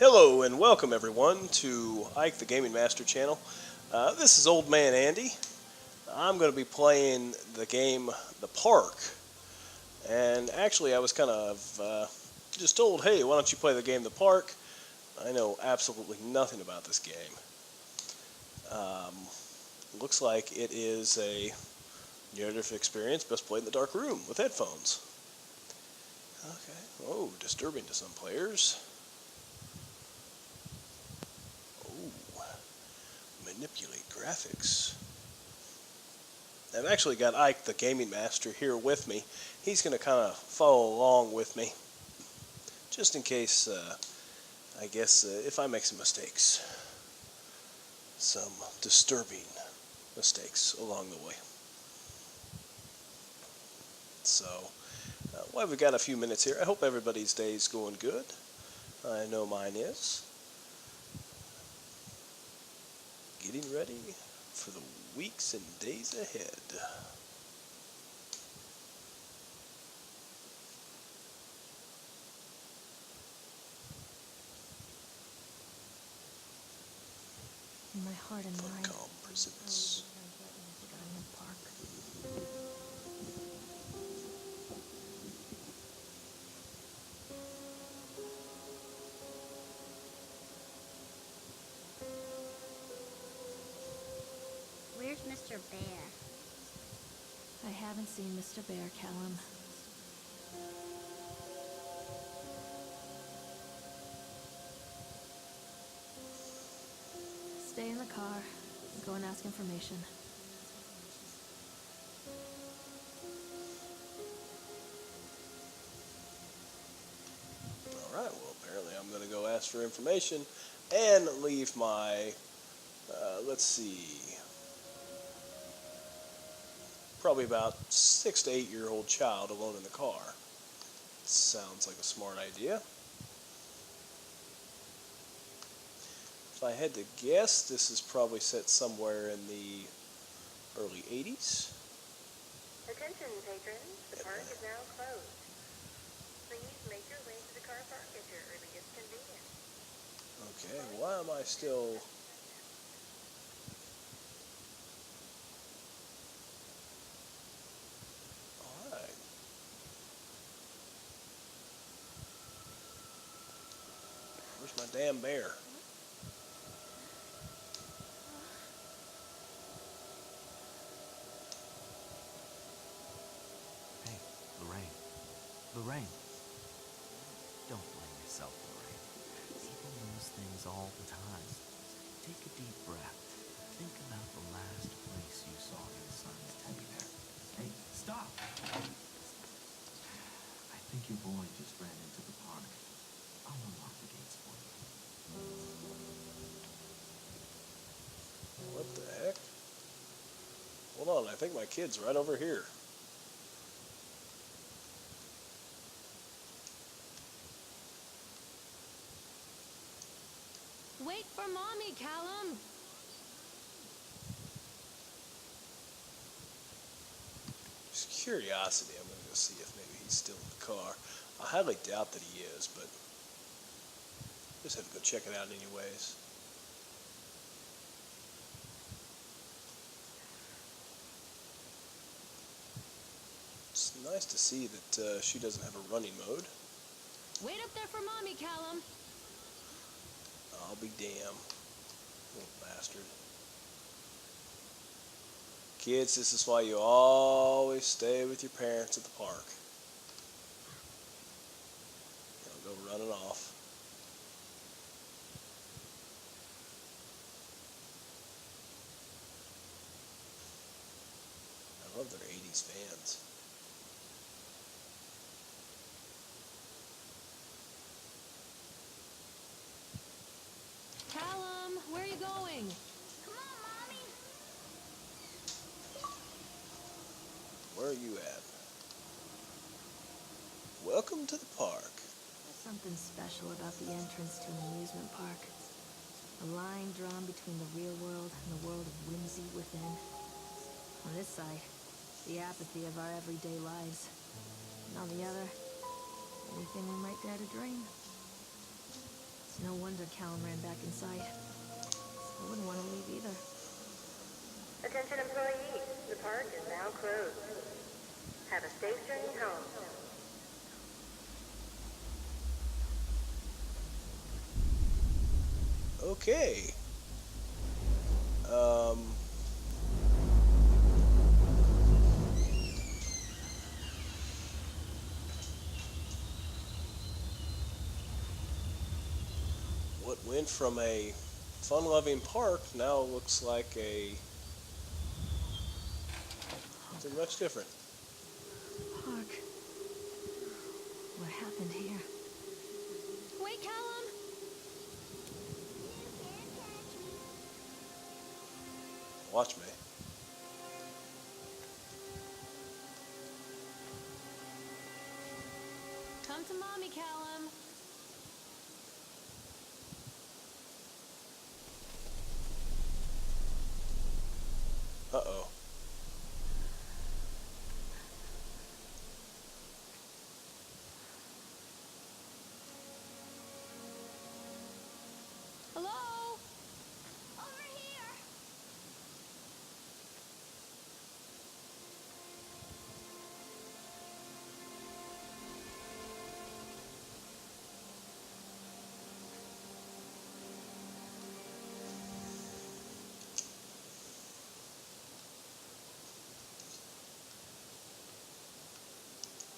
Hello and welcome everyone to Ike the Gaming Master channel. This is Old Man Andy. I'm going to be playing the game The Park. And actually I was kind of just told, hey, why don't you play the game The Park? I know absolutely nothing about this game. Looks like it is a narrative experience best played in the dark room with headphones. Okay, oh, disturbing to some players. Manipulate graphics. I've actually got Ike, the Gaming Master, here with me. He's going to kind of follow along with me, just in case, I guess, if I make some mistakes. Some disturbing mistakes along the way. So, well, we've got a few minutes here. I hope everybody's day is going good. I know mine is. Getting ready for the weeks and days ahead. In my heart and mind, Funcom presents. Where's Mr. Bear? I haven't seen Mr. Bear, Callum. Stay in the car. Go and ask information. Alright, well apparently I'm going to go ask for information and leave my, let's see, probably about 6 to 8 year old child alone in the car. Sounds like a smart idea. If I had to guess, this is probably set somewhere in the early 80s. Attention patrons, the park is now closed. Please make your way to the car park at your earliest convenience. Okay, why am I still... Alright. Where's my damn bear? Hey, Lorraine. Don't blame yourself, Lorraine. People lose things all the time. Take a deep breath. Think about the last place you saw your son's teddy bear. Hey, stop! I think your boy just ran into the park. I'll unlock the gates for you. What the heck? Hold on, I think my kid's right over here. Wait for Mommy, Callum! Just curiosity, I'm going to go see if maybe he's still in the car. I highly doubt that he is, but just have to go check it out anyways. It's nice to see that she doesn't have a running mode. Wait up there for Mommy, Callum! I'll be damned. Little bastard. Kids, this is why you always stay with your parents at the park. They'll go running off. I love their 80s fans. Callum, where are you going? Come on, Mommy! Where are you at? Welcome to the park. There's something special about the entrance to an amusement park. A line drawn between the real world and the world of whimsy within. On this side, the apathy of our everyday lives. And on the other, anything we might dare to dream. No wonder Callum ran back inside. I wouldn't want to leave either. Attention employees, the park is now closed. Have a safe journey home. Okay. What went from a fun-loving park now looks like something much different. Park. What happened here? Wait, Callum! You can't catch me. Watch me. Come to mommy, Callum. Uh-oh. Hello? Over here.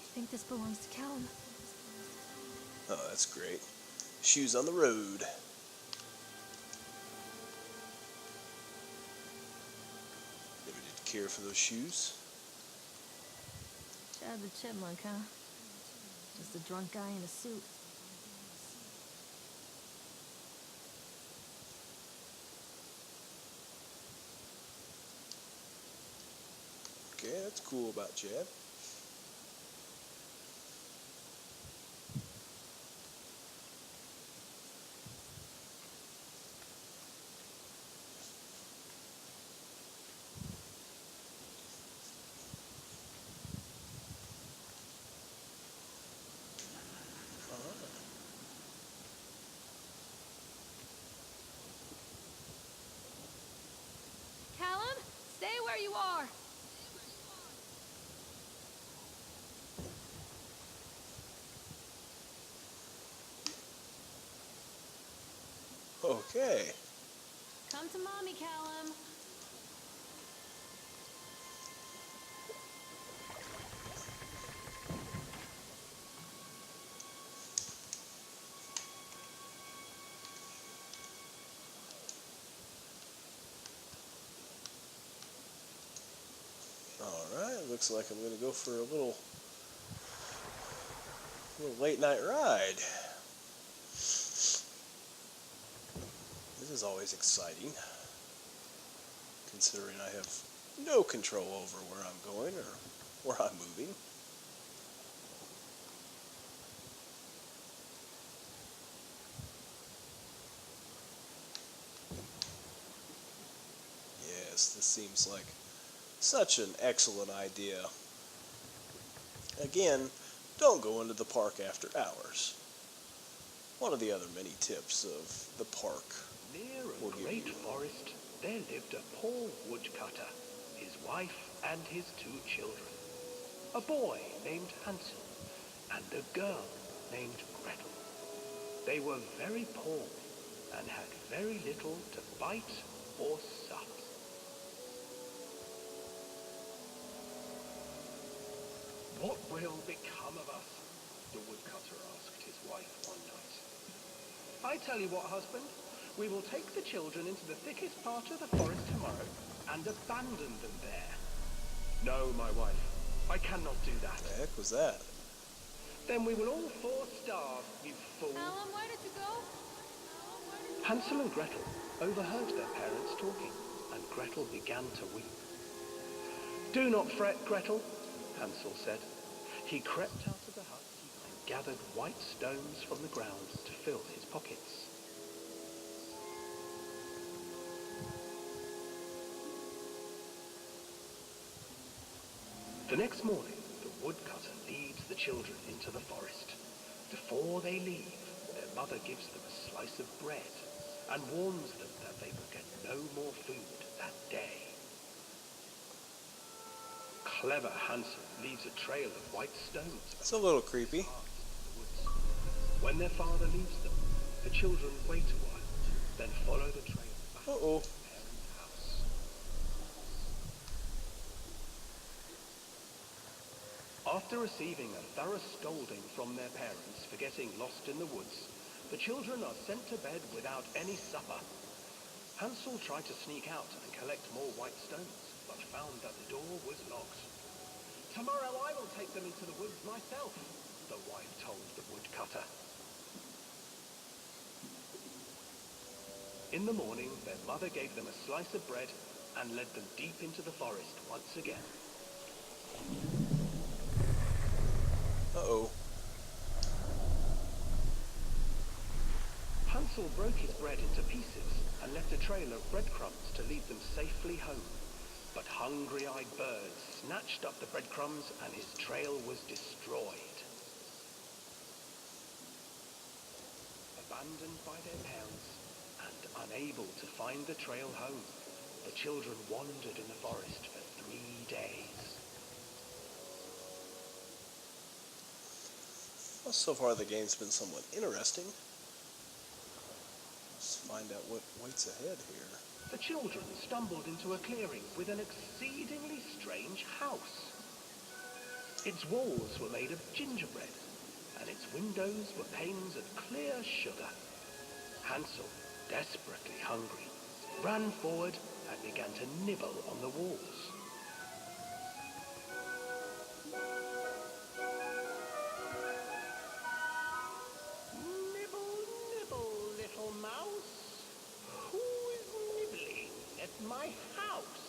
I think this belongs to Callum. Oh, that's great. Shoes on the road. Never did care for those shoes. Chad the Chipmunk, huh? Just a drunk guy in a suit. Okay, that's cool about Chad. Callum, stay where you are. Okay. Come to mommy, Callum. Alright, looks like I'm going to go for a little late night ride. This is always exciting, considering I have no control over where I'm going or where I'm moving. Yes, this seems like such an excellent idea. Again, don't go into the park after hours. One of the other many tips of the park. Near We'll a give great you- forest, there lived a poor woodcutter, his wife and his 2 children. A boy named Hansel and a girl named Gretel. They were very poor and had very little to bite or sup. What will become of us? The woodcutter asked his wife one night. I tell you what, husband, we will take the children into the thickest part of the forest tomorrow and abandon them there. No, my wife, I cannot do that. The heck was that? Then we will all 4 starve, you fool. Callum, where did you go? Hansel and Gretel overheard their parents talking, and Gretel began to weep. Do not fret, Gretel, Hansel said. He crept out of the hut and gathered white stones from the ground to fill his pockets. The next morning, the woodcutter leads the children into the forest. Before they leave, their mother gives them a slice of bread and warns them that they will get no more food that day. Clever Hansel leaves a trail of white stones. It's a little creepy. When their father leaves them, the children wait a while, then follow the trail back Uh-oh. to their parents' house. After receiving a thorough scolding from their parents for getting lost in the woods, the children are sent to bed without any supper. Hansel tried to sneak out and collect more white stones, but found that the door was locked. "Tomorrow I will take them into the woods myself," the wife told the woodcutter. In the morning, their mother gave them a slice of bread and led them deep into the forest once again. Uh-oh. Hansel broke his bread into pieces and left a trail of breadcrumbs to lead them safely home. But hungry-eyed birds snatched up the breadcrumbs and his trail was destroyed. Abandoned by their parents and unable to find the trail home, the children wandered in the forest for 3 days. Well, so far the game's been somewhat interesting. Let's find out what waits ahead here. The children stumbled into a clearing with an exceedingly strange house. Its walls were made of gingerbread, and its windows were panes of clear sugar. Hansel, desperately hungry, ran forward and began to nibble on the walls. "Nibble, nibble, little mouse. Who is nibbling at my house?"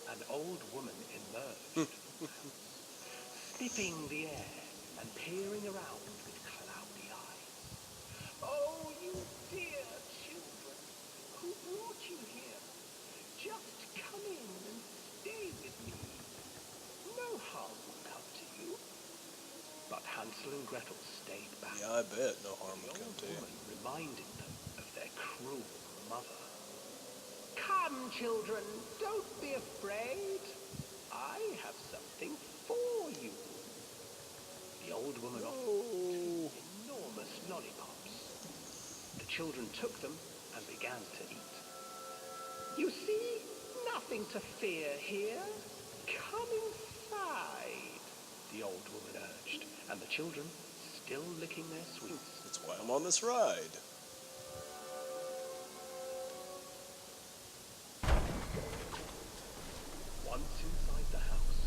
An old woman emerged, sniffing the air and peering around with cloudy eyes. "Oh, you dear children, who brought you here? Just come in and stay with me. No harm will come to you." But Hansel and Gretel stayed back. Yeah, I bet no harm The would come old to you. woman reminded them of their cruel mother. "Come, children, don't be afraid. I have something for you." The old woman offered enormous lollipops. The children took them and began to eat. "You see, nothing to fear here. Come inside," the old woman urged, and the children, still licking their sweets, That's why I'm on this ride. Once inside the house,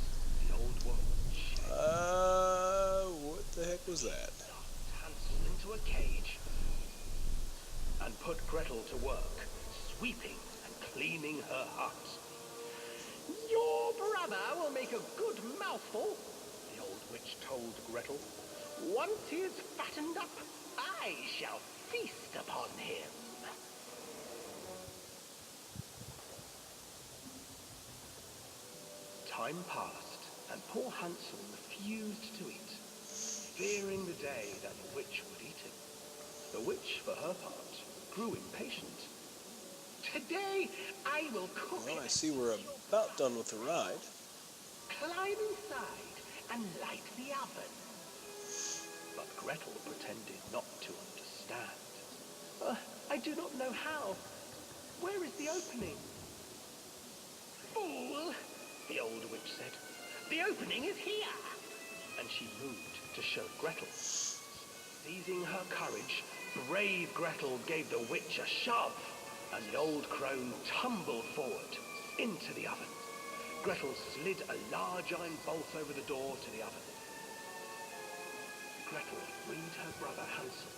the old woman What the heck was that? stuffed Hansel into a cage and put Gretel to work, sweeping and cleaning her hut. "Your brother will make a good mouthful," the old witch told Gretel. "Once he is fattened up, I shall feast upon him." Time passed, and poor Hansel refused to eat, fearing the day that the witch would eat him. The witch, for her part, grew impatient. "Today I will cook Well, I it. see we're about done with the ride. Climb inside and light the oven." But Gretel pretended not to understand. "I do not know how. Where is the opening?" "Fool," the old witch said. "The opening is here." And she moved to show Gretel. Seizing her courage, brave Gretel gave the witch a shove, and the old crone tumbled forward into the oven. Gretel slid a large iron bolt over the door to the oven. Gretel freed her brother Hansel,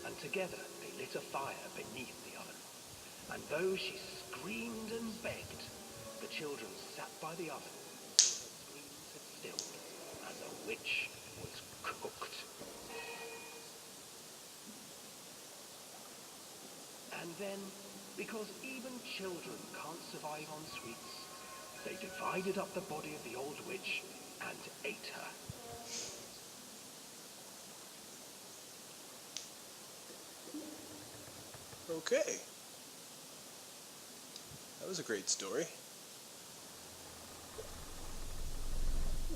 and together they lit a fire beneath the oven. And though she screamed and begged, the children sat by the oven until her screams had stilled, and the witch was cooked. And then, because even children can't survive on sweets, they divided up the body of the old witch and ate her. Okay. That was a great story.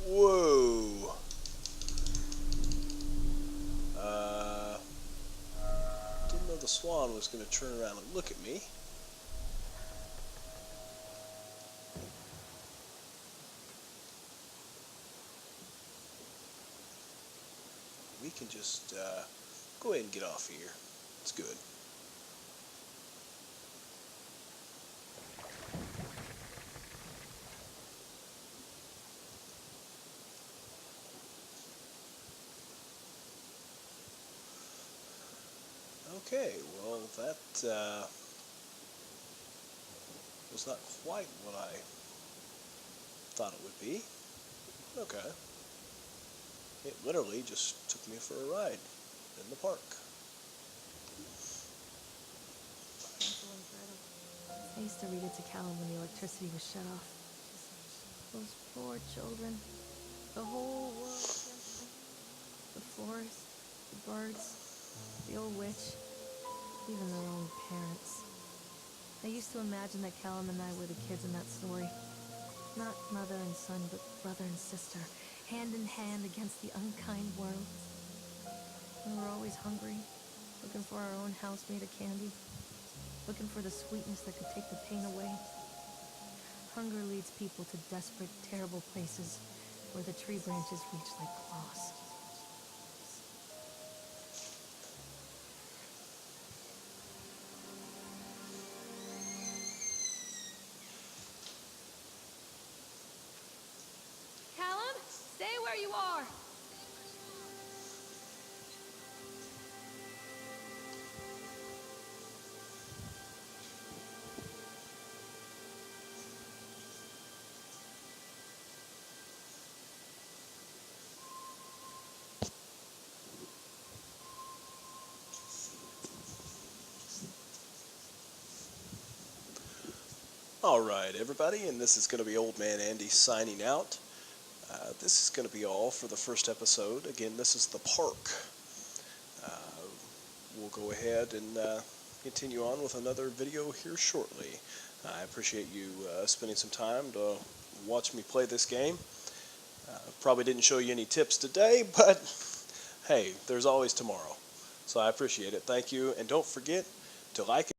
Whoa. Didn't know the swan was going to turn around and look at me. We can just go ahead and get off here. It's good. Okay, well that was not quite what I thought it would be. Okay. It literally just took me for a ride in the park. Hansel and Gretel. I used to read it to Callum when the electricity was shut off. Those poor children. The whole world. The forest, the birds, the old witch, even their own parents. I used to imagine that Callum and I were the kids in that story. Not mother and son, but brother and sister, hand in hand against the unkind world. We were always hungry, looking for our own house made of candy, looking for the sweetness that could take the pain away. Hunger leads people to desperate, terrible places where the tree branches reach like claws. Callum, stay where you are! Alright, everybody, and this is going to be Old Man Andy signing out. This is going to be all for the first episode. Again, this is the park. We'll go ahead and continue on with another video here shortly. I appreciate you spending some time to watch me play this game. Probably didn't show you any tips today, but hey, there's always tomorrow. So I appreciate it. Thank you, and don't forget to like